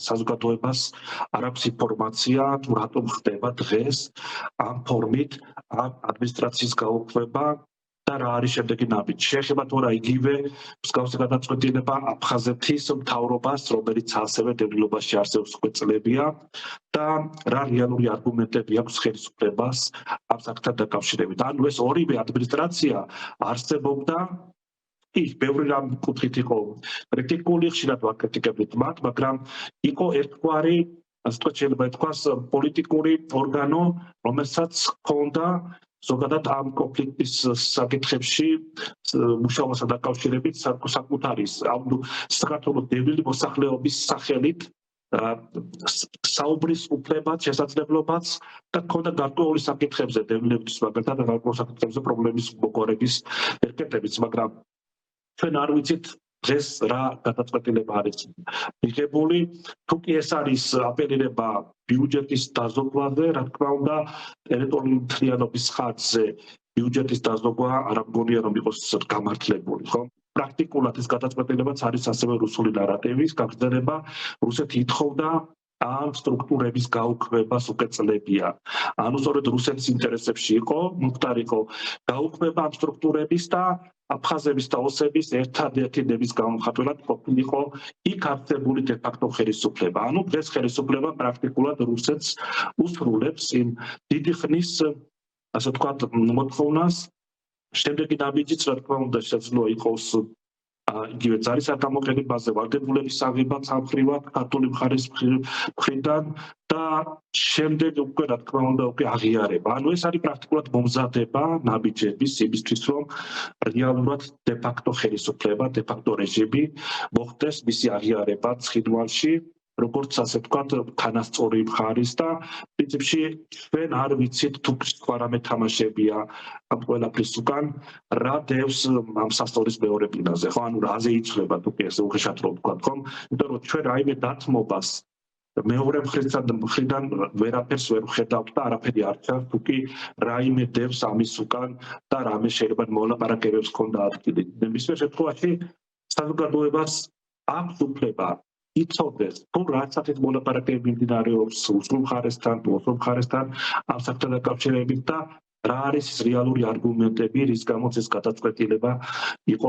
საზოგადოებას არ აქვს ინფორმაცია თუ რატომ ხდება დღეს ამ ფორმით ადმინისტრაციის გაუქმება და რა არის შემდეგი ნაბიჯი. შეეხება თუ არა იგივე მსგავსი გადაწყვეტილება აფხაზეთის მთავრობას, რომელიც ასევე დევნილობაში არსებობს უკვე წლებია და რა რეალური არგუმენტები აქვს ხელისუფლებას ამ საკითხთან დაკავშირებით. ანუ ეს ორივე ადმინისტრაცია არსებობდა ის ბევრი რამ კუთხით იყო კრიტიკული, ხშირად ვაკრიტიკებდით მათ, მაგრამ იყო ერთგვარი, ასე ვთქვათ, შეიძლება ითქვას პოლიტიკური ორგანო, რომელსაც ჰქონდა ზოგადად ამ კონფლიქტის საკითხებში მუშაობასთან დაკავშირებით საკუთარი საქართველოს დევნილი მოსახლეობის სახელით საუბრის უფლებაც, შესაძლებლობაც და ჰქონდა გარკვეული საკითხებზე დევნილების მაგალითად და გარკვეულ საკითხებზე პრობლემის მოგვარების ერთ-ერთებიც, მაგრამ ჩვენ არ ვიცით დღეს რა გადაწყვეტილება არის მიღებული. თუ კი ეს არის აპელირება ბიუჯეტის დაზოგვაზე, რა თქმა უნდა, ტერიტორიული მთლიანობის ხარჯზე ბიუჯეტის დაზოგვა არ მგონია რომ იყოს გამართლებული, ხო? პრაქტიკულად ეს გადაწყვეტილებაც არის ასევე რუსული ნარატივის გაგრძელება. რუსეთი ითხოვდა ამ სტრუქტურების გაუქმებას უკვე წლებია. ანუ სწორედ რუსეთის ინტერესებში იყო, მუხტარ იყო გაუქმება ამ სტრუქტურების და აფხაზების და ოსების ერთადერთი ნების გამომხატველად ყოფილიყო იქ არსებული დე-ფაქტო ხელისუფლება. ანუ დღეს ხელისუფლება პრაქტიკულად რუსეთს უსრულებს იმ დიდი ხნის, ასე ვთქვათ, მოთხოვნას. შემდეგი ნაბიჯიც, რა თქმა უნდა, შესაძლოა იყოს იგივე ძალის გამოყენებაზე, ვალდებულების აღებაც ამ მხრივად ქართული მხარის მხრიდან და შემდეგ უკვე, რა თქმა უნდა, უკვე აღიარება. ანუ ეს არის პრაქტიკულად მომზადება ნაბიჯების იმისთვის, რომ რეალურად დე-ფაქტო ხელისუფლება, დე-ფაქტო რეჟიმი მოხდეს მისი აღიარება ცხინვალში, როგორც ასე ვთქვათ, თანასწორი მხარის და პრინციპში ჩვენ არ ვიცით თუ სხვა რამე თამაშებია ამ ყველაფრის უკან, რა დევს ამ სასწავლის მეორე პილაზე, ხო? ანუ რაზე იცვლება თუ კი ესე უხეშად რომ ვთქვათ, ხო? იმიტომ რომ ჩვენ რაიმე დათმობას მეორე მხრიდან ვერაფერს ვერ ვხედავთ და არაფერი არ ჩანს თუ კი რაიმე დევს ამის უკან და რამე შეიძლება მოლაპარაკებებს ჰქონდა ადგილი. ნებისმიერ შემთხვევაში საზოგადოებას აქვს უფლება იცოდეს თუ რა სახის მოლაპარაკებები მიმდინარეობს უსწრულ მხარესთან თუ ოსურ მხარესთან ამ საკითხთან დაკავშირებით და რა არის ის რეალური არგუმენტები, რის გამოც ეს გადაწყვეტილება იყო